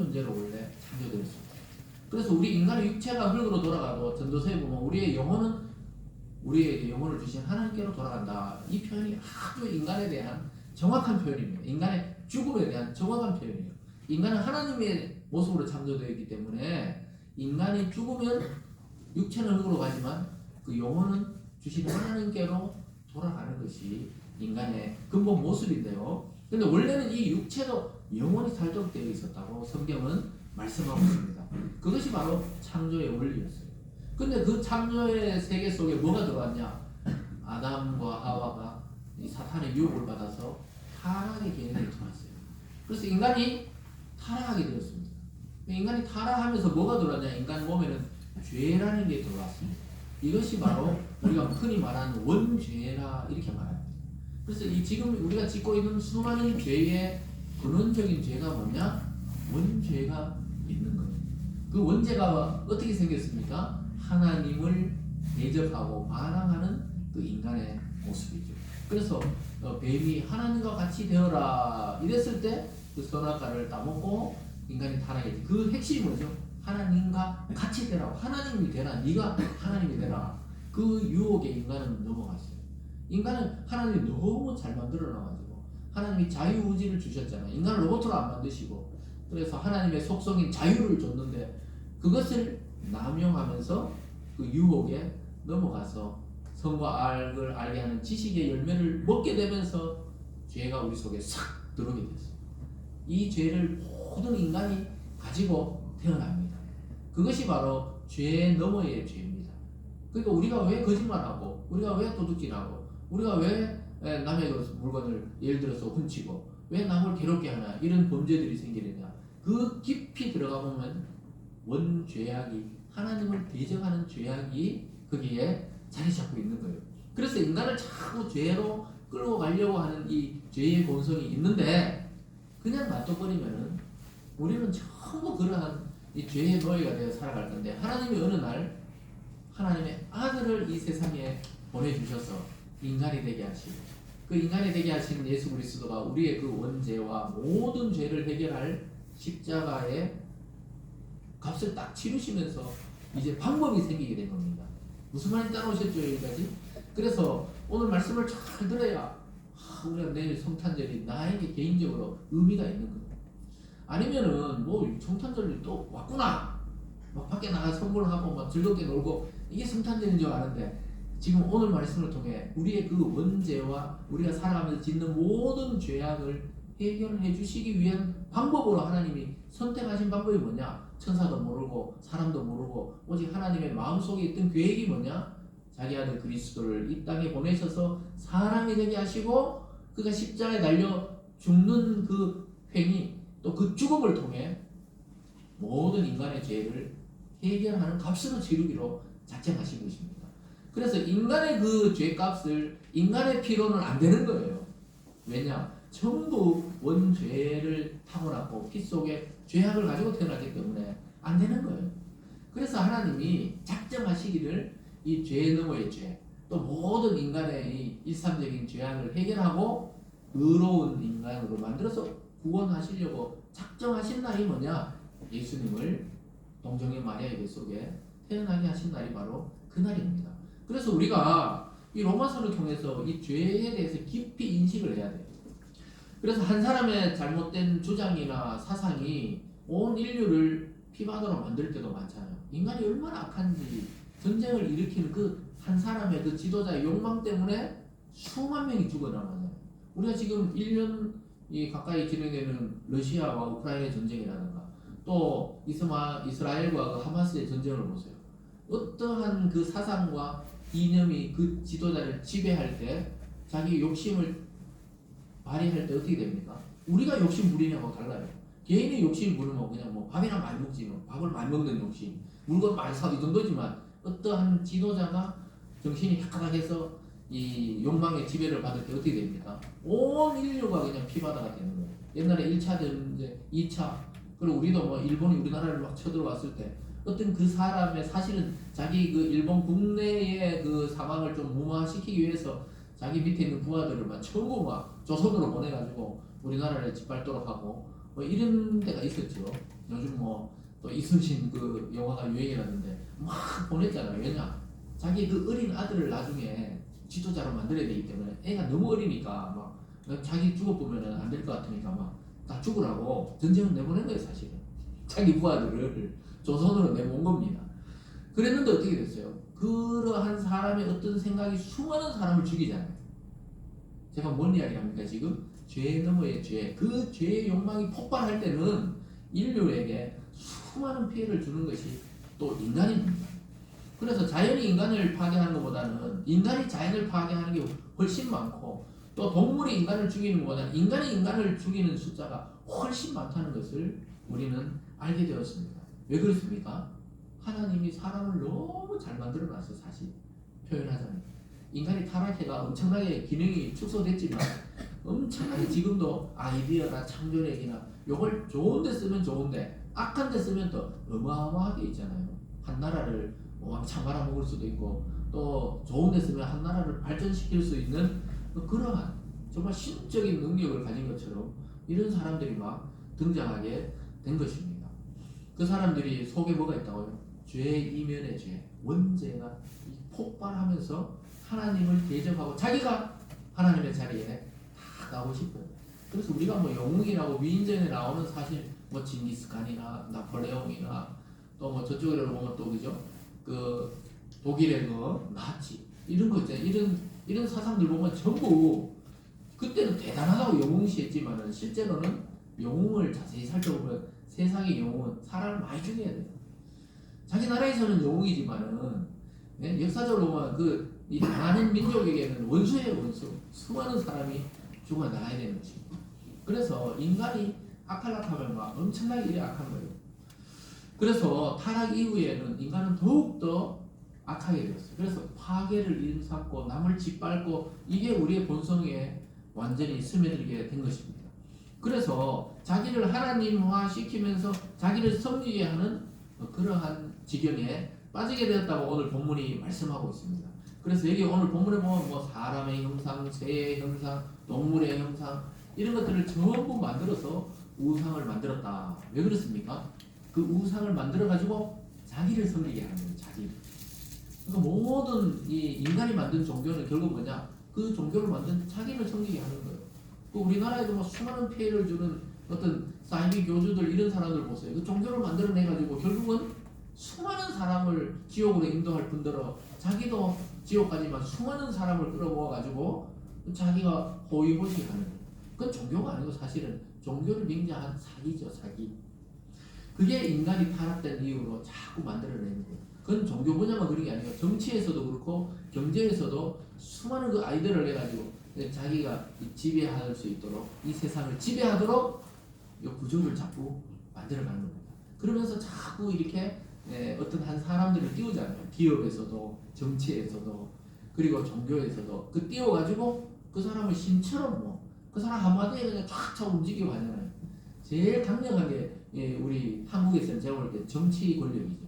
존재로 원래 창조되었습니다. 그래서 우리 인간의 육체가 흙으로 돌아가도 전도서에 보면 우리의 영혼은 우리에게 영혼을 주신 하나님께로 돌아간다. 이 표현이 아주 인간에 대한 정확한 표현입니다. 인간의 죽음에 대한 정확한 표현이에요. 인간은 하나님의 모습으로 창조되어 있기 때문에 인간이 죽으면 육체는 흙으로 가지만 그 영혼은 주신 하나님께로 돌아가는 것이 인간의 근본 모습인데요. 근데 원래는 이 육체도 영원히 살도록 되어 있었다고 성경은 말씀하고 있습니다. 그것이 바로 창조의 원리였어요. 근데 그 창조의 세계 속에 뭐가 들어왔냐? 아담과 하와가 이 사탄의 유혹을 받아서 타락의 개념이 들어왔어요. 그래서 인간이 타락하게 되었습니다. 인간이 타락하면서 뭐가 들어왔냐? 인간 몸에는 죄라는 게 들어왔습니다. 이것이 바로 우리가 흔히 말하는 원죄라 이렇게 말합니다. 그래서 이 지금 우리가 짓고 있는 수많은 죄의 근원적인 죄가 뭐냐? 원죄가 있는 거예요. 그 원죄가 어떻게 생겼습니까? 하나님을 대적하고 반항하는 그 인간의 모습이죠. 그래서 뱀이 하나님과 같이 되어라 이랬을 때 그 선악과를 따먹고 인간이 타락했지. 그 핵심이 뭐죠? 하나님과 같이 되라. 하나님이 되라. 네가 하나님이 되라. 그 유혹에 인간은 넘어갔어요. 인간은 하나님이 너무 잘 만들어놔가지고 하나님이 자유의지를 주셨잖아요. 인간을 로봇으로 안 만드시고 그래서 하나님의 속성인 자유를 줬는데 그것을 남용하면서 그 유혹에 넘어가서 선과 악을 알게 하는 지식의 열매를 먹게 되면서 죄가 우리 속에 싹 들어오게 됐어요. 이 죄를 모든 인간이 가지고 태어납니다. 그것이 바로 죄 너머의 죄입니다. 그러니까 우리가 왜 거짓말하고 우리가 왜 도둑질하고 우리가 왜 남의 물건을 예를 들어서 훔치고 왜 남을 괴롭게 하나 이런 범죄들이 생기느냐. 그 깊이 들어가 보면 원죄악이 하나님을 대적하는 죄악이 거기에 자리 잡고 있는 거예요. 그래서 인간을 자꾸 죄로 끌고 가려고 하는 이 죄의 본성이 있는데 그냥 놔둬버리면은 우리는 전부 그러한 이 죄의 노예가 되어 살아갈 건데 하나님이 어느 날 하나님의 아들을 이 세상에 보내주셔서 인간이 되게 하시고 그 인간이 되게 하신 예수 그리스도가 우리의 그 원죄와 모든 죄를 해결할 십자가의 값을 딱 치르시면서 이제 방법이 생기게 된 겁니다. 무슨 말인지 따라오셨죠 여기까지? 그래서 오늘 말씀을 잘 들어야 우리가 내일 성탄절이 나에게 개인적으로 의미가 있는 거예요. 아니면은 뭐 성탄절이 또 왔구나 막 밖에 나가 선물하고 막 즐겁게 놀고 이게 성탄절인 줄 아는데 지금 오늘 말씀을 통해 우리의 그 원죄와 우리가 살아가면서 짓는 모든 죄악을 해결해 주시기 위한 방법으로 하나님이 선택하신 방법이 뭐냐? 천사도 모르고 사람도 모르고 오직 하나님의 마음속에 있던 계획이 뭐냐? 자기 아들 그리스도를 이 땅에 보내셔서 사람이 되게 하시고 그가 십자가에 달려 죽는 그 행위 또 그 죽음을 통해 모든 인간의 죄를 해결하는 값으로 치르기로 작정하신 것입니다. 그래서 인간의 그 죄값을 인간의 피로는 안 되는 거예요. 왜냐? 전부 원죄를 타고났고 피 속에 죄악을 가지고 태어났기 때문에 안 되는 거예요. 그래서 하나님이 작정하시기를 이 죄 너머의 죄, 또 모든 인간의 이 일상적인 죄악을 해결하고 의로운 인간으로 만들어서 구원하시려고 작정하신 날이 뭐냐? 예수님을 동정의 마리아의 뱃속에 태어나게 하신 날이 바로 그 날입니다. 그래서 우리가 이 로마서를 통해서 이 죄에 대해서 깊이 인식을 해야 돼요. 그래서 한 사람의 잘못된 주장이나 사상이 온 인류를 피바다로 만들 때도 많잖아요. 인간이 얼마나 악한지 전쟁을 일으키는 그 한 사람의 그 지도자의 욕망 때문에 수만 명이 죽어나가잖아요. 우리가 지금 1년 가까이 진행되는 러시아와 우크라이나의 전쟁이라든가 또 이스라엘과 그 하마스의 전쟁을 보세요. 어떠한 그 사상과 이념이 그 지도자를 지배할 때 자기 욕심을 발휘할 때 어떻게 됩니까? 우리가 욕심 부리냐고 달라요. 개인의 욕심 부리면 그냥 뭐 밥이나 많이 먹지 뭐 밥을 많이 먹는 욕심, 물건 많이 사고 이 정도지만 어떠한 지도자가 정신이 헷갈해서 이 욕망의 지배를 받을 때 어떻게 됩니까? 온 인류가 그냥 피바다가 되는 거예요. 옛날에 1차 전쟁, 2차 그리고 우리도 뭐 일본이 우리나라를 막 쳐들어왔을 때 어떤 그 사람의 사실은 자기 그 일본 국내의 그 상황을 좀 무마시키기 위해서 자기 밑에 있는 부하들을 막 전부 막 조선으로 보내가지고 우리나라를 짓밟도록 하고 뭐 이런 데가 있었죠. 또 이순신 그 영화가 유행이라던데 막 보냈잖아요. 왜냐? 자기 그 어린 아들을 나중에 지도자로 만들어야 되기 때문에 애가 너무 어리니까 막 자기 죽어보면 안 될 것 같으니까 막 다 죽으라고 전쟁을 내보낸 거예요. 사실은 자기 부하들을 조선으로 내몬 겁니다. 그랬는데 어떻게 됐어요? 그러한 사람의 어떤 생각이 수많은 사람을 죽이잖아요. 제가 뭔 이야기 합니까 지금? 죄 너머의 죄, 그 죄의 욕망이 폭발할 때는 인류에게 수많은 피해를 주는 것이 또 인간입니다. 그래서 자연이 인간을 파괴하는 것보다는 인간이 자연을 파괴하는 게 훨씬 많고, 또 동물이 인간을 죽이는 것보다는 인간이 인간을 죽이는 숫자가 훨씬 많다는 것을 우리는 알게 되었습니다. 왜 그렇습니까? 하나님이 사람을 너무 잘 만들어놨어요. 사실 표현하자면 인간이 타락해가 엄청나게 기능이 축소됐지만 엄청나게 지금도 아이디어나 창조력이나 요걸 좋은 데 쓰면 좋은데 악한 데 쓰면 또 어마어마하게 있잖아요. 한 나라를 왕창 말아먹을 수도 있고, 또 좋은 데 쓰면 한 나라를 발전시킬 수 있는 그러한 정말 신적인 능력을 가진 것처럼 이런 사람들이 막 등장하게 된 것입니다. 그 사람들이 속에 뭐가 있다고요? 죄 이면의 죄, 원죄가 폭발하면서 하나님을 대적하고 자기가 하나님의 자리에 다 가고 싶어요. 그래서 우리가 뭐 영웅이라고 위인전에 나오는 사실 뭐 징기스칸이나 나폴레옹이나 또 뭐 저쪽으로 보면 또 그죠? 그 독일의 그 나치 이런 거 있잖아요. 이런 사상들 보면 전부 그때는 대단하다고 영웅시했지만은 실제로는 영웅을 자세히 살펴보면 세상의 영웅은 사람을 많이 죽여야 돼요. 자기 나라에서는 영웅이지만은 역사적으로 보면 이 많은 민족에게는 원수예요. 원수. 수많은 사람이 죽어 나가야 되는 거지. 그래서 인간이 악할락하면 막 엄청나게 일이 악한 거예요. 그래서 타락 이후에는 인간은 더욱더 악하게 되었어요. 그래서 파괴를 일삼고 남을 짓밟고 이게 우리의 본성에 완전히 스며들게 된 것입니다. 그래서 자기를 하나님화 시키면서 자기를 섬기게 하는 그러한 지경에 빠지게 되었다고 오늘 본문이 말씀하고 있습니다. 그래서 여기 오늘 본문에 보면 뭐 사람의 형상, 새의 형상, 동물의 형상 이런 것들을 전부 만들어서 우상을 만들었다. 왜 그렇습니까? 그 우상을 만들어 가지고 자기를 섬기게 하는 거예요. 자기를. 그러니까 모든 이 인간이 만든 종교는 결국 뭐냐? 그 종교를 만든 자기를 섬기게 하는 거예요. 그 우리나라에도 뭐 수많은 피해를 주는 어떤 사이비 교주들 이런 사람들 보세요. 그 종교를 만들어내 가지고 결국은 수많은 사람을 지옥으로 인도할 뿐더러 자기도 지옥 가지만 수많은 사람을 끌어모아 가지고 자기가 호의호식하는 거예요. 그건 종교가 아니고 사실은 종교를 맹자한 사기죠. 사기. 그게 인간이 타락된 이유로 자꾸 만들어내는 거예요. 그건 종교 분야만 그런 게 아니고 정치에서도 그렇고 경제에서도 수많은 그 아이디어를 내가지고 자기가 지배할 수 있도록 이 세상을 지배하도록 이 구조를 자꾸 만들어가는 겁니다. 그러면서 자꾸 이렇게 어떤 한 사람들을 띄우잖아요. 기업에서도 정치에서도 그리고 종교에서도 그 띄워가지고 그 사람을 신처럼 그 사람 한마디에 그냥 쫙 움직이고 하잖아요. 제일 강력하게 우리 한국에서는 제가 볼 때 정치 권력이죠.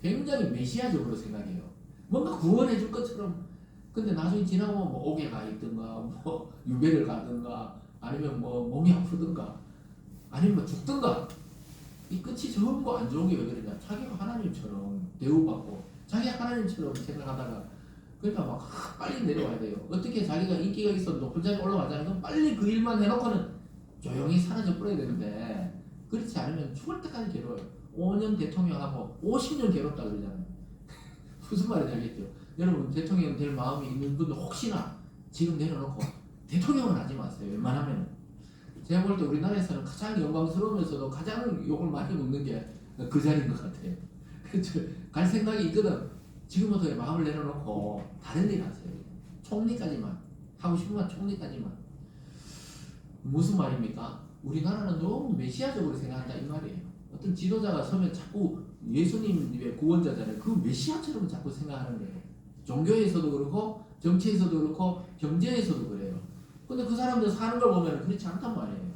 굉장히 메시아적으로 생각해요. 뭔가 구원해 줄 것처럼. 근데 나중에 지나고 뭐 옥에 가 있든가 뭐 유배를 가든가 아니면 뭐 몸이 아프든가 아니면 뭐 죽든가 이 끝이 전부 안 좋은 게 왜 그러냐. 자기가 하나님처럼 대우받고 자기가 하나님처럼 생각하다가 그러니까 막 빨리 내려와야 돼요. 어떻게 자기가 인기가 있어 높은 자리에 올라가자는 건 빨리 그 일만 해놓고는 조용히 사라져 버려야 되는데 그렇지 않으면 죽을 때까지 괴로워요. 5년 대통령하고 50년 괴롭다 그러잖아요. 무슨 말인지 알겠죠? 여러분 대통령 될 마음이 있는 분들 혹시나 지금 내려놓고 대통령은 하지 마세요. 웬만하면. 제가 볼 때 우리나라에서는 가장 영광스러우면서도 가장 욕을 많이 먹는 게 그 자리인 것 같아요. 갈 생각이 있거든. 지금부터 마음을 내려놓고 다른 일 하세요. 총리까지만 하고 싶으면 총리까지만. 무슨 말입니까? 우리나라는 너무 메시아적으로 생각한다 이 말이에요. 어떤 지도자가 서면 자꾸 예수님의 구원자잖아요. 그 메시아처럼 자꾸 생각하는 거예요. 종교에서도 그렇고 정치에서도 그렇고 경제에서도 그래요. 근데 그 사람들 사는 걸 보면 그렇지 않단 말이에요.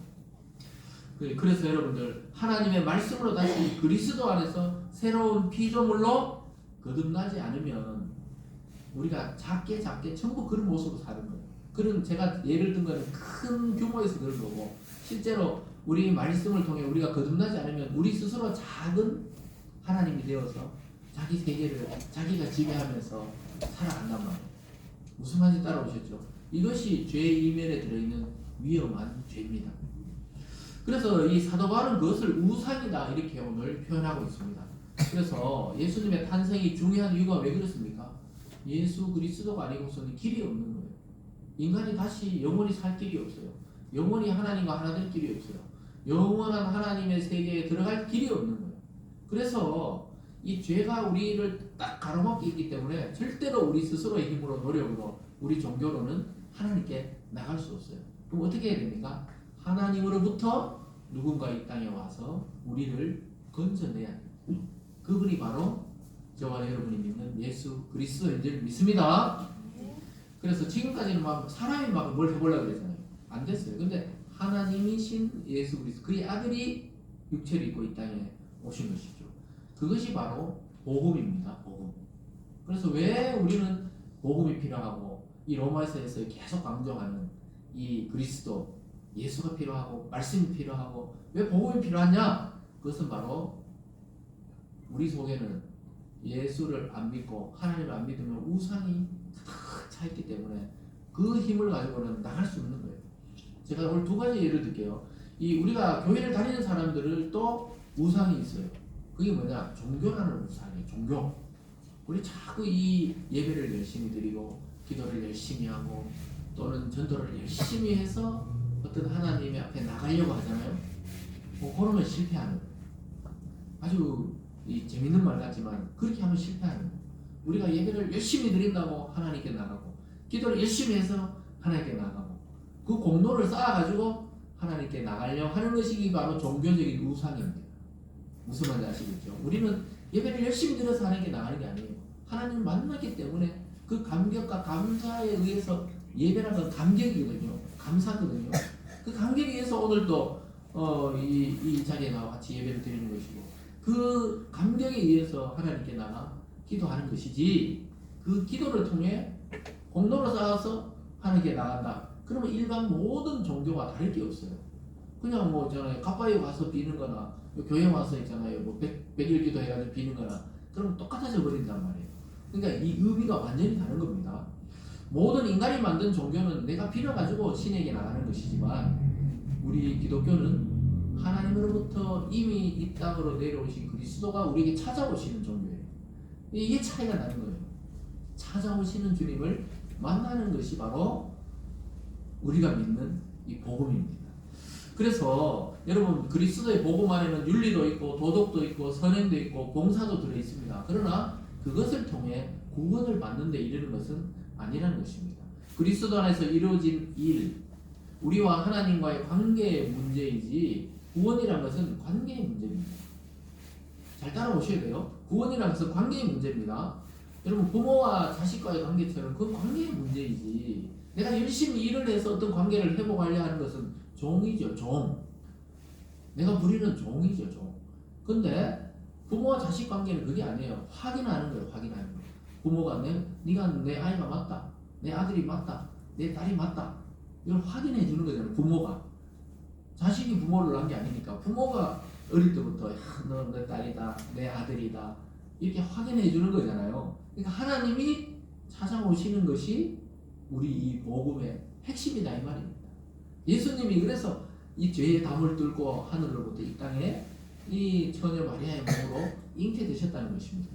그래서 여러분들 하나님의 말씀으로 다시 그리스도 안에서 새로운 피조물로 거듭나지 않으면 우리가 작게 전부 그런 모습으로 사는 거예요. 그런 제가 예를 든 거는 큰 규모에서 그런 거고 실제로 우리 말씀을 통해 우리가 거듭나지 않으면 우리 스스로 작은 하나님이 되어서 자기 세계를 자기가 지배하면서 살아간단 말이에요. 무슨 말인지 따라오셨죠? 이것이 죄의 이면에 들어있는 위험한 죄입니다. 그래서 이 사도 바울은 그것을 우상이다 이렇게 오늘 표현하고 있습니다. 그래서 예수님의 탄생이 중요한 이유가 왜 그렇습니까? 예수 그리스도가 아니고서는 길이 없는 거예요. 인간이 다시 영원히 살 길이 없어요. 영원히 하나님과 하나 될 길이 없어요. 영원한 하나님의 세계에 들어갈 길이 없는 거예요. 그래서 이 죄가 우리를 딱 가로막고 있기 때문에 절대로 우리 스스로의 힘으로 노력으로 우리 종교로는 하나님께 나갈 수 없어요. 그럼 어떻게 해야 됩니까? 하나님으로부터 누군가 이 땅에 와서 우리를 건져내야 돼요. 그분이 바로 저와 여러분이 믿는 예수 그리스도인 줄 믿습니다. 그래서 지금까지는 막 사람이 막 뭘 해보려고 그랬잖아요. 안 됐어요. 근데 하나님이신 예수 그리스도 그의 아들이 육체를 입고 이 땅에 오신 것이죠. 그것이 바로 복음입니다. 복음. 그래서 왜 우리는 복음이 필요하고 이 로마서에서 계속 강조하는 이 그리스도 예수가 필요하고 말씀이 필요하고 왜 복음이 필요하냐? 그것은 바로 우리 속에는 예수를 안 믿고 하나님을 안 믿으면 우상이 가득 차 있기 때문에 그 힘을 가지고는 나갈 수 없는 거예요. 제가 오늘 두 가지 예를 들게요. 이 우리가 교회를 다니는 사람들을 또 우상이 있어요. 그게 뭐냐? 종교라는 우상이에요. 종교. 우리 자꾸 이 예배를 열심히 드리고 기도를 열심히 하고 또는 전도를 열심히 해서 어떤 하나님의 앞에 나가려고 하잖아요. 그러면 실패하는 거예요. 아주 재밌는 말 같지만 그렇게 하면 실패하는 거예요. 우리가 예배를 열심히 드린다고 하나님께 나가고 기도를 열심히 해서 하나님께 나가고 그 공로를 쌓아가지고 하나님께 나가려고 하는 것이 바로 종교적인 우상입니다. 무슨 말인지 아시겠죠? 우리는 예배를 열심히 드려서 하나님께 나가는 게 아니에요. 하나님을 만났기 때문에 그 감격과 감사에 의해서 예배라는 건 감격이거든요. 감사거든요. 그 감격에 의해서 오늘 또 이 자리에 나와 같이 예배를 드리는 것이고 그 감격에 의해서 하나님께 나가 기도하는 것이지 그 기도를 통해 공로를 쌓아서 하나님께 나간다. 그러면 일반 모든 종교가 다를 게 없어요. 그냥 뭐 있잖아요. 가까이 와서 비는 거나 교회 와서 있잖아요. 뭐 100일 기도 해가지고 비는 거나 그럼 똑같아져 버린단 말이에요. 그러니까 이 의미가 완전히 다른 겁니다. 모든 인간이 만든 종교는 내가 빌어가지고 신에게 나가는 것이지만 우리 기독교는 하나님으로부터 이미 이 땅으로 내려오신 그리스도가 우리에게 찾아오시는 종교예요. 이게 차이가 나는 거예요. 찾아오시는 주님을 만나는 것이 바로 우리가 믿는 이 복음입니다. 그래서 여러분 그리스도의 복음 안에는 윤리도 있고 도덕도 있고 선행도 있고 봉사도 들어 있습니다. 그러나 그것을 통해 구원을 받는 데 이르는 것은 아니라는 것입니다. 그리스도 안에서 이루어진 일, 우리와 하나님과의 관계의 문제이지 구원이라는 것은 관계의 문제입니다. 잘 따라오셔야 돼요. 구원이라는 것은 관계의 문제입니다. 여러분 부모와 자식과의 관계처럼 그건 관계의 문제이지 내가 열심히 일을 해서 어떤 관계를 회복하려 하는 것은 종이죠. 종. 내가 부리는 종이죠. 종. 근데 부모와 자식 관계는 그게 아니에요. 확인하는 거예요. 확인하는 거예요. 부모가 네가 내 아이가 맞다. 내 아들이 맞다. 내 딸이 맞다. 이걸 확인해 주는 거잖아요. 부모가. 자식이 부모를 낳은 게 아니니까 부모가 어릴 때부터 너 내 딸이다. 내 아들이다. 이렇게 확인해 주는 거잖아요. 그러니까 하나님이 찾아오시는 것이 우리 이 복음의 핵심이다 이 말입니다. 예수님이 그래서 이 죄의 담을 뚫고 하늘로부터 이 땅에 이 처녀 마리아의 몸으로 잉태되셨다는 것입니다.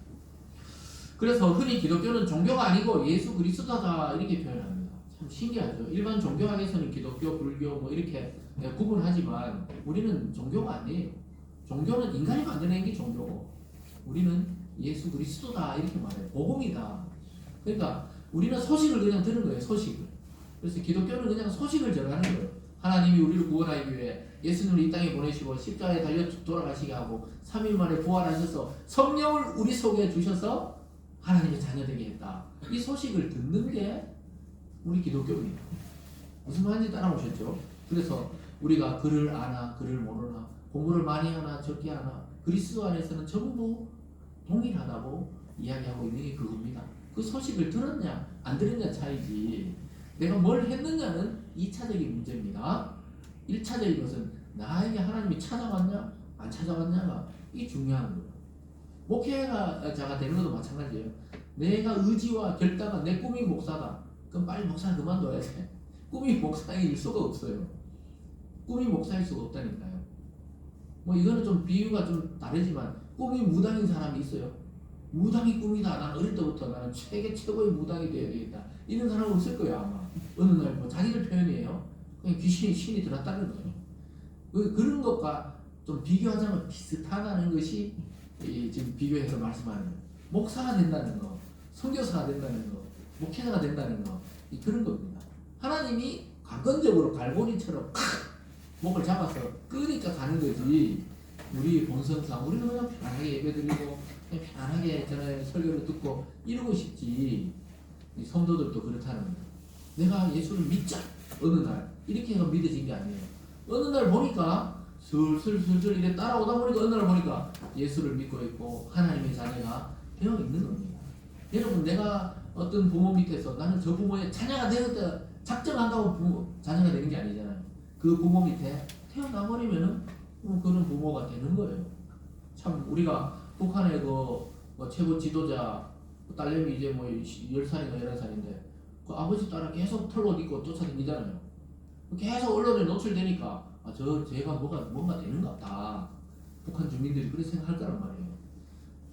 그래서 흔히 기독교는 종교가 아니고 예수 그리스도다 이렇게 표현합니다. 참 신기하죠. 일반 종교학에서는 기독교, 불교 뭐 이렇게 구분하지만 우리는 종교가 아니에요. 종교는 인간이 만들어낸 게 종교고 우리는 예수 그리스도다 이렇게 말해요. 복음이다. 그러니까 우리는 소식을 그냥 들은 거예요. 소식을. 그래서 기독교는 그냥 소식을 전하는 거예요. 하나님이 우리를 구원하기 위해 예수님을 이 땅에 보내시고 십자가에 달려 돌아가시게 하고 3일 만에 부활하셔서 성령을 우리 속에 주셔서 하나님의 자녀되게 했다. 이 소식을 듣는 게 우리 기독교입니다. 무슨 말인지 따라오셨죠? 그래서 우리가 글을 아나 글을 모르나 공부를 많이 하나 적게 하나 그리스도 안에서는 전부 동일하다고 이야기하고 있는 게 그겁니다. 그 소식을 들었냐 안 들었냐 차이지 내가 뭘 했느냐는 2차적인 문제입니다. 1차적인 것은 나에게 하나님이 찾아왔냐 안 찾아왔냐가 이 중요한 거예요. 목회자가 되는 것도 마찬가지예요. 내가 의지와 결단과 내 꿈이 목사다. 그럼 빨리 목사 그만둬야 돼. 꿈이 목사일 수가 없어요. 꿈이 목사일 수가 없다니까요. 뭐 이거는 좀 비유가 좀 다르지만 꿈이 무당인 사람이 있어요. 무당이 꿈이다. 난 어릴 때부터 나는 세계 최고의 무당이 되어야 되겠다. 이런 사람은 없을 거예요 아마. 어느 날 뭐 자기들 표현이에요. 그냥 신이 들었다는 거예요. 그런 것과 좀 비교하자면 비슷하다는 것이 지금 비교해서 말씀하는 거예요. 목사가 된다는 거, 선교사가 된다는 거, 목회자가 된다는 거 그런 겁니다. 하나님이 강건적으로 갈고리처럼 목을 잡아서 끄니까 가는 거지. 우리 본성상 우리는 그냥 편안하게 예배드리고 그냥 편안하게 저는 설교를 듣고 이러고 싶지. 이 성도들도 그렇다는 거예요. 내가 예수를 믿자 어느 날 이렇게 해서 믿어진 게 아니에요. 어느 날 보니까 슬슬 이래 따라오다 보니까 어느 날 보니까 예수를 믿고 있고 하나님의 자녀가 되어 있는 겁니다. 여러분 내가 어떤 부모 밑에서 나는 저 부모의 자녀가 되었다 작정한다고 자녀가 되는 게 아니잖아요. 그 부모 밑에 태어나 버리면은 그런 부모가 되는 거예요. 참 우리가 북한의 뭐 최고 지도자 딸내미 이제 뭐 10살인가 11살인데 그 아버지 따라 계속 털옷 입고 쫓아다니잖아요. 계속 언론에 노출되니까 제가 뭔가 되는 것 같다. 북한 주민들이 그렇게 생각할 거란 말이에요.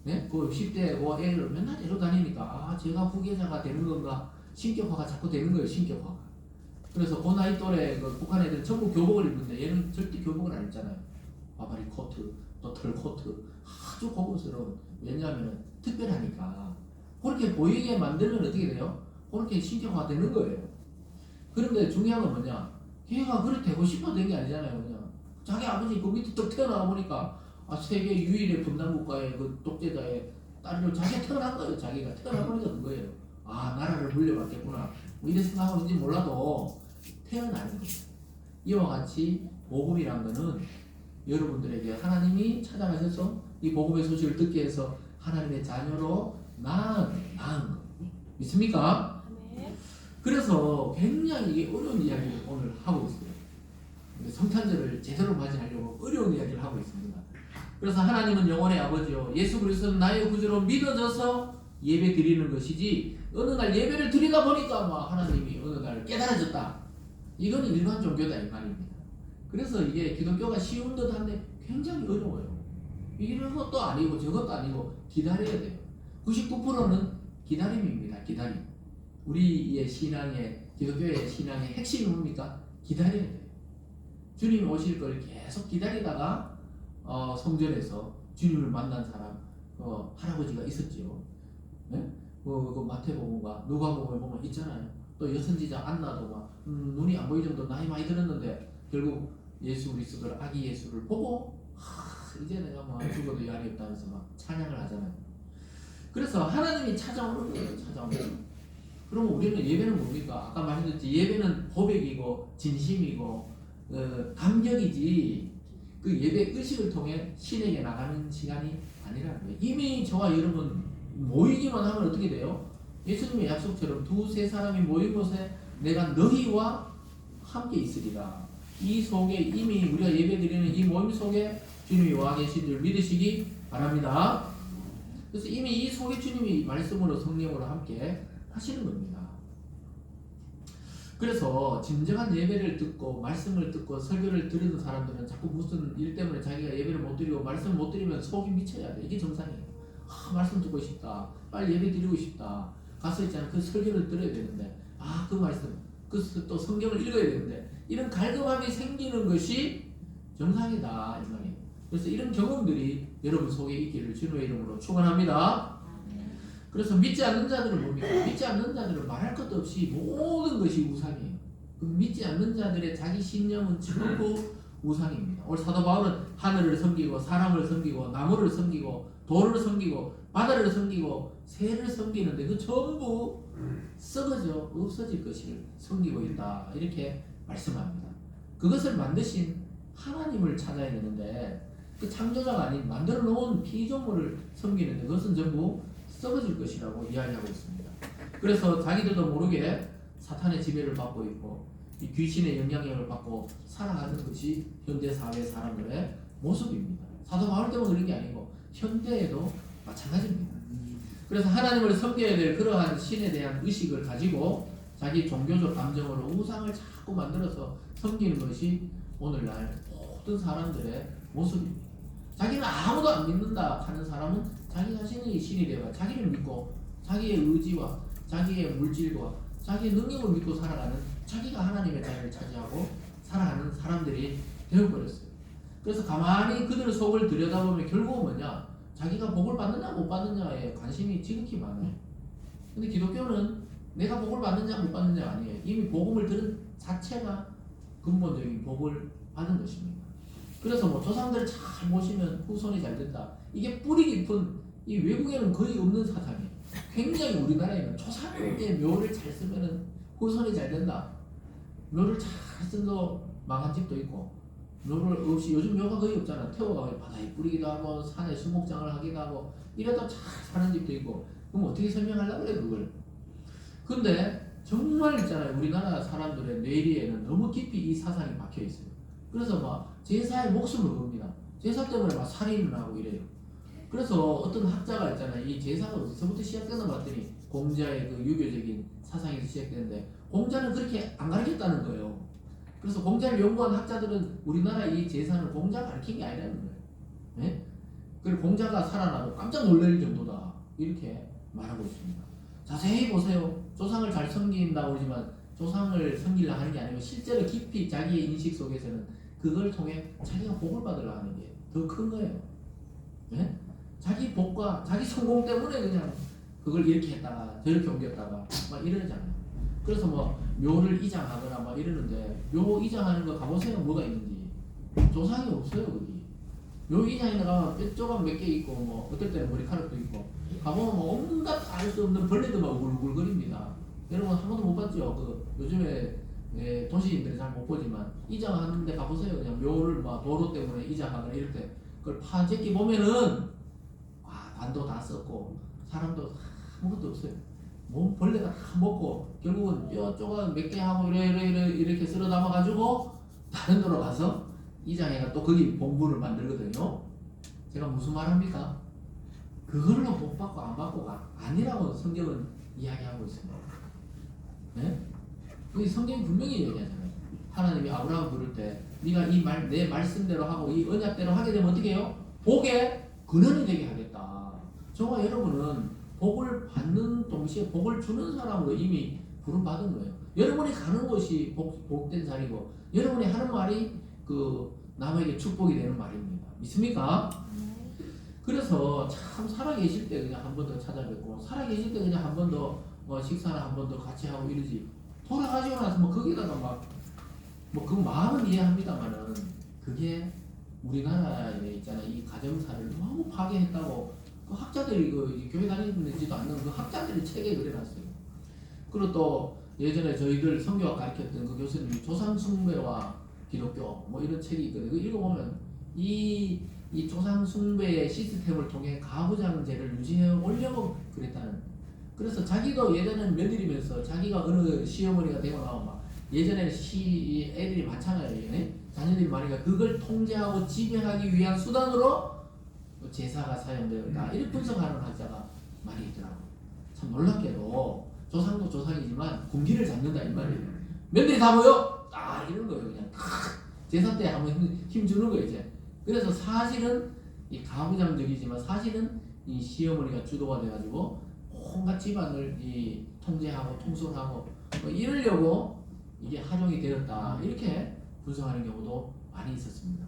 네? 그 10대 그 애를 맨날 데려다니니까 제가 후계자가 되는 건가 신격화가 자꾸 되는 거예요. 신격화가. 그래서 그 나이 또래 그 북한 애들은 전부 교복을 입는데 얘는 절대 교복을 안 입잖아요. 바바리 코트, 또 털 코트 아주 고급스러운. 왜냐하면 특별하니까. 그렇게 보이게 만들면 어떻게 돼요? 그렇게 신격화가 되는 거예요. 그런데 중요한 건 뭐냐? 걔가 그렇게 되고 싶어 된 게 아니잖아요. 그냥 자기 아버지 그 밑에 딱 태어나 보니까 세계 유일의 분단국가의 그 독재자의 딸로 자기가 태어난 거예요. 자기가 태어나 보니까 그거예요. 나라를 물려받겠구나. 뭐 이런 생각하는지 몰라도 태어나는 거예요. 이와 같이 복음이란 거는 여러분들에게 하나님이 찾아가셔서 이 복음의 소식을 듣게 해서 하나님의 자녀로 낳은 거. 믿습니까? 네. 그래서 굉장히 이게 어려운 이야기를 오늘 하고 있어요. 성탄절을 제대로 맞이하려고 어려운 이야기를 하고 있습니다. 그래서 하나님은 영원의 아버지요 예수 그리스도는 나의 구주로 믿어져서 예배 드리는 것이지 어느 날 예배를 드리다 보니까 하나님이 어느 날 깨달아졌다. 이건 일반 종교다 이 말입니다. 그래서 이게 기독교가 쉬운 듯 한데 굉장히 어려워요. 이런 것도 아니고 저것도 아니고 기다려야 돼요. 99%는 기다림입니다. 기다림. 우리의 신앙의 기독교의 신앙의 핵심이 뭡니까? 기다려야 돼요. 주님이 오실 걸 계속 기다리다가 성전에서 주님을 만난 사람 할아버지가 있었지요. 네? 그 마태복음과 누가복음을 보면 있잖아요. 또 여선지자 안나도 눈이 안 보일 정도 나이 많이 들었는데 결국 예수 그리스도를 아기 예수를 보고 이제 내가 죽어도 야리 없다면서 찬양을 하잖아요. 그래서 하나님이 찾아오는 거예요. 찾아오는 거예요. 그러면 우리는 예배는 뭡니까? 아까 말했듯이 예배는 고백이고 진심이고 감격이지 그 예배 의식을 통해 신에게 나가는 시간이 아니라는 거예요. 이미 저와 여러분 모이기만 하면 어떻게 돼요? 예수님의 약속처럼 두세 사람이 모인 곳에 내가 너희와 함께 있으리라. 이 속에 이미 우리가 예배드리는 이 모임 속에 주님이 와 계신 줄 믿으시기 바랍니다. 그래서 이미 이 속에 주님이 말씀으로 성령으로 함께 하시는 겁니다. 그래서 진정한 예배를 듣고 말씀을 듣고 설교를 들은 사람들은 자꾸 무슨 일 때문에 자기가 예배를 못 드리고 말씀을 못 드리면 속이 미쳐야 돼. 이게 정상이에요. 말씀 듣고 싶다. 빨리 예배 드리고 싶다. 가서 있잖아. 그 설교를 들어야 되는데 그 말씀 또 성경을 읽어야 되는데 이런 갈급함이 생기는 것이 정상이다 이 말이에요. 그래서 이런 경험들이 여러분 속에 있기를 주님의 이름으로 축원합니다. 그래서 믿지 않는 자들은 뭡니까? 믿지 않는 자들은 말할 것도 없이 모든 것이 우상이에요. 믿지 않는 자들의 자기 신념은 전부 우상입니다. 오늘 사도 바울은 하늘을 섬기고 사람을 섬기고 나무를 섬기고 돌을 섬기고 바다를 섬기고 새를 섬기는데 그 전부 썩어져 없어질 것을 섬기고 있다 이렇게 말씀합니다. 그것을 만드신 하나님을 찾아야 되는데 그 창조자가 아닌 만들어 놓은 피조물을 섬기는데 그것은 전부 썩어질 것이라고 이야기하고 있습니다. 그래서 자기들도 모르게 사탄의 지배를 받고 있고 이 귀신의 영향력을 받고 살아가는 것이 현대 사회 사람들의 모습입니다. 사도 바울 때문에 그런 게 아니고 현대에도 마찬가지입니다. 그래서 하나님을 섬겨야 될 그러한 신에 대한 의식을 가지고 자기 종교적 감정으로 우상을 자꾸 만들어서 섬기는 것이 오늘날 모든 사람들의 모습입니다. 자기는 아무도 안 믿는다 하는 사람은 자기 자신이 신이 되어 자기를 믿고 자기의 의지와 자기의 물질과 자기의 능력을 믿고 살아가는, 자기가 하나님의 자리를 차지하고 살아가는 사람들이 되어버렸어요. 그래서 가만히 그들의 속을 들여다보면 결국은 뭐냐, 자기가 복을 받느냐 못 받느냐에 관심이 지극히 많아요. 근데 기독교는 내가 복을 받느냐 못 받느냐 아니에요. 이미 복음을 들은 자체가 근본적인 복을 받은 것입니다. 그래서 뭐 조상들을 잘 모시면 후손이 잘 된다, 이게 뿌리 깊은, 이 외국에는 거의 없는 사상이에요. 굉장히 우리나라에는 조상의 묘를 잘 쓰면 후손이 잘 된다, 묘를 잘 쓴도 망한 집도 있고, 묘를 없이, 요즘 묘가 거의 없잖아. 태워가 바다에 뿌리기도 하고 산에 수목장을 하기도 하고 이래도 잘 사는 집도 있고. 그럼 어떻게 설명하려고 그래 그걸. 근데 정말 있잖아요, 우리나라 사람들의 뇌리에는 너무 깊이 이 사상이 박혀 있어요. 그래서 막 제사에 목숨을 겁니다. 제사 때문에 막 살인을 하고 이래요. 그래서 어떤 학자가 있잖아요, 이 제사가 어디서부터 시작되나 봤더니 공자의 그 유교적인 사상에서 시작되는데, 공자는 그렇게 안 가르쳤다는 거예요. 그래서 공자를 연구한 학자들은 우리나라 이 제사는 공자가 가르친 게 아니라는 거예요. 네? 그리고 공자가 살아나고 깜짝 놀랄 정도다, 이렇게 말하고 있습니다. 자세히 보세요. 조상을 잘 섬긴다고 그러지만 조상을 섬기려고 하는 게 아니고 실제로 깊이 자기의 인식 속에서는 그걸 통해 자기가 복을 받으려고 하는 게 더 큰 거예요. 네? 자기 복과 자기 성공 때문에 그냥 그걸 이렇게 했다가 저렇게 옮겼다가 막 이러잖아요. 그래서 뭐 묘를 이장하거나 막 이러는데, 묘 이장하는 거 가보세요. 뭐가 있는지. 조상이 없어요 거기. 묘 이장에 가면 뼈조각 몇 개 있고, 뭐 어떨 때는 머리카락도 있고, 가보면 뭐 온갖 알 수 없는 벌레도 막 우글우글거립니다. 여러분 한 번도 못 봤죠? 그 요즘에 도시인들이 잘 못 보지만 이장하는데 가보세요. 그냥 묘를 막 도로 때문에 이장하거나 이럴 때 그걸 파재기 보면은 단도 다 썼고 사람도 아무것도 없어요. 몸 벌레가 다 먹고 결국은 뼈 조각 몇 개 하고 이렇게 쓸어 담아가지고 다른 데로 가서 이장애가 또 거기 봉부를 만들거든요. 제가 무슨 말 합니까? 그걸로 복 받고 안 받고가 아니라고 성경은 이야기하고 있습니다. 네? 이 성경이 분명히 얘기하잖아요. 하나님이 아브라함 부를 때 네가 내 말씀대로 하고 이 언약대로 하게 되면 어떻게 해요? 복의 근원이 되게 하겠다. 저와 여러분은 복을 받는 동시에 복을 주는 사람으로 이미 부름받은 거예요. 여러분이 가는 곳이 복된 자리고, 여러분이 하는 말이 그 남에게 축복이 되는 말입니다. 믿습니까? 그래서 참 살아계실 때 그냥 한 번 더 찾아뵙고, 살아계실 때 그냥 한 번 더 식사나 한 번 더 같이 하고 이러지, 돌아가시고 나서 뭐 거기다가 막 뭐 그 마음은 이해합니다만은 그게 우리나라에 있잖아요, 이 가정사를 너무 파괴했다고 그 학자들이 그 교회 다니지도 않는 그 학자들이 책에 그려놨어요. 그리고 또 예전에 저희들 성교학 가르쳤던 그 교수님이 조상 숭배와 기독교 뭐 이런 책이 있거든요. 그 읽어보면 이 조상 숭배의 시스템을 통해 가부장제를 유지해 오려고 그랬다는. 그래서 자기도 예전에는 며느리면서 자기가 어느 시어머니가 되고 나면 막 예전에는 애들이 많잖아요. 자녀들이 많으니까 그걸 통제하고 지배하기 위한 수단으로 제사가 사용되었다, 이렇게 분석하는 학자가 많이 있더라고요. 참 놀랍게도 조상도 조상이지만 군기를 잡는다 이 말이에요. 며느리 다 모여! 이런 거예요. 그냥 제사 때 한번 힘 주는 거예요 이제. 그래서 사실은 이 가부장적이지만 사실은 이 시어머니가 주도가 돼가지고 온갖 집안을 이 통제하고 통솔하고 뭐 이러려고 이게 활용이 되었다, 이렇게 분석하는 경우도 많이 있었습니다.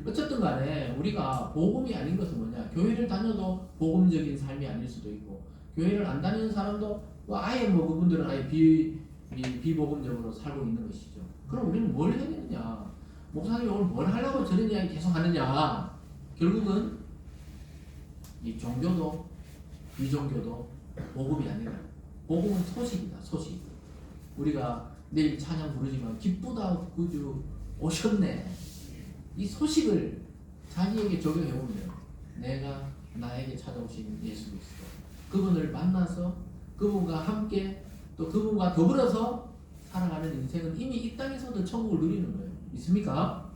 어쨌든 간에 우리가 복음이 아닌 것은 뭐냐, 교회를 다녀도 복음적인 삶이 아닐 수도 있고, 교회를 안 다니는 사람도 아예 뭐 그분들은 아예 비복음적으로 살고 있는 것이죠. 그럼 우리는 뭘 해야 되느냐, 목사님이 오늘 뭘 하려고 저런 이야기 계속 하느냐. 결국은 이 종교도 비종교도 복음이 아니라 복음은 소식이다, 소식. 우리가 내일 찬양 부르지만 기쁘다 구주 오셨네, 이 소식을 자기에게 적용해보면 내가 나에게 찾아오신 예수 그리스도, 그분을 만나서 그분과 함께 또 그분과 더불어서 살아가는 인생은 이미 이 땅에서도 천국을 누리는 거예요. 믿습니까?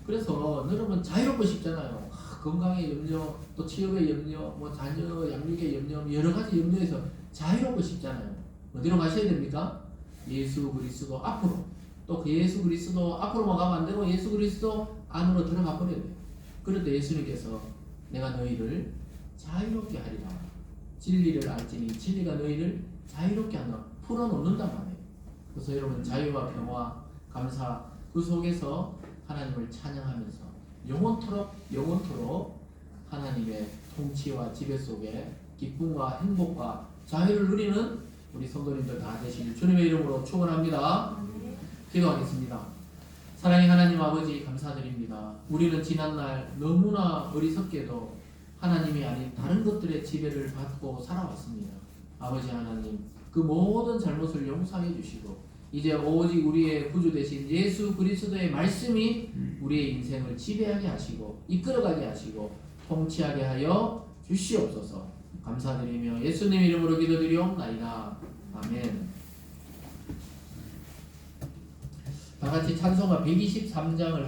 그래서 여러분 자유롭고 싶잖아요. 건강의 염려, 또 취업의 염려, 뭐 자녀 양육의 염려, 여러 가지 염려에서 자유롭고 싶잖아요. 어디로 가셔야 됩니까? 예수 그리스도 앞으로. 또 그 예수 그리스도 앞으로만 가면 안 되고 예수 그리스도 안으로 들어가 버려야 돼요. 그럴 때 예수님께서 내가 너희를 자유롭게 하리라. 진리를 알지니 진리가 너희를 자유롭게 하노라. 풀어놓는단 말이에요. 그래서 여러분 자유와 평화, 감사 그 속에서 하나님을 찬양하면서 영원토록 하나님의 통치와 지배 속에 기쁨과 행복과 자유를 누리는 우리 성도님들 다 되시길 주님의 이름으로 축원합니다. 기도하겠습니다. 사랑의 하나님 아버지 감사드립니다. 우리는 지난날 너무나 어리석게도 하나님이 아닌 다른 것들의 지배를 받고 살아왔습니다. 아버지 하나님 그 모든 잘못을 용서해 주시고 이제 오직 우리의 구주 되신 예수 그리스도의 말씀이 우리의 인생을 지배하게 하시고 이끌어가게 하시고 통치하게 하여 주시옵소서. 감사드리며 예수님 이름으로 기도드리옵나이다. 아멘. 다 같이 찬송가 123장을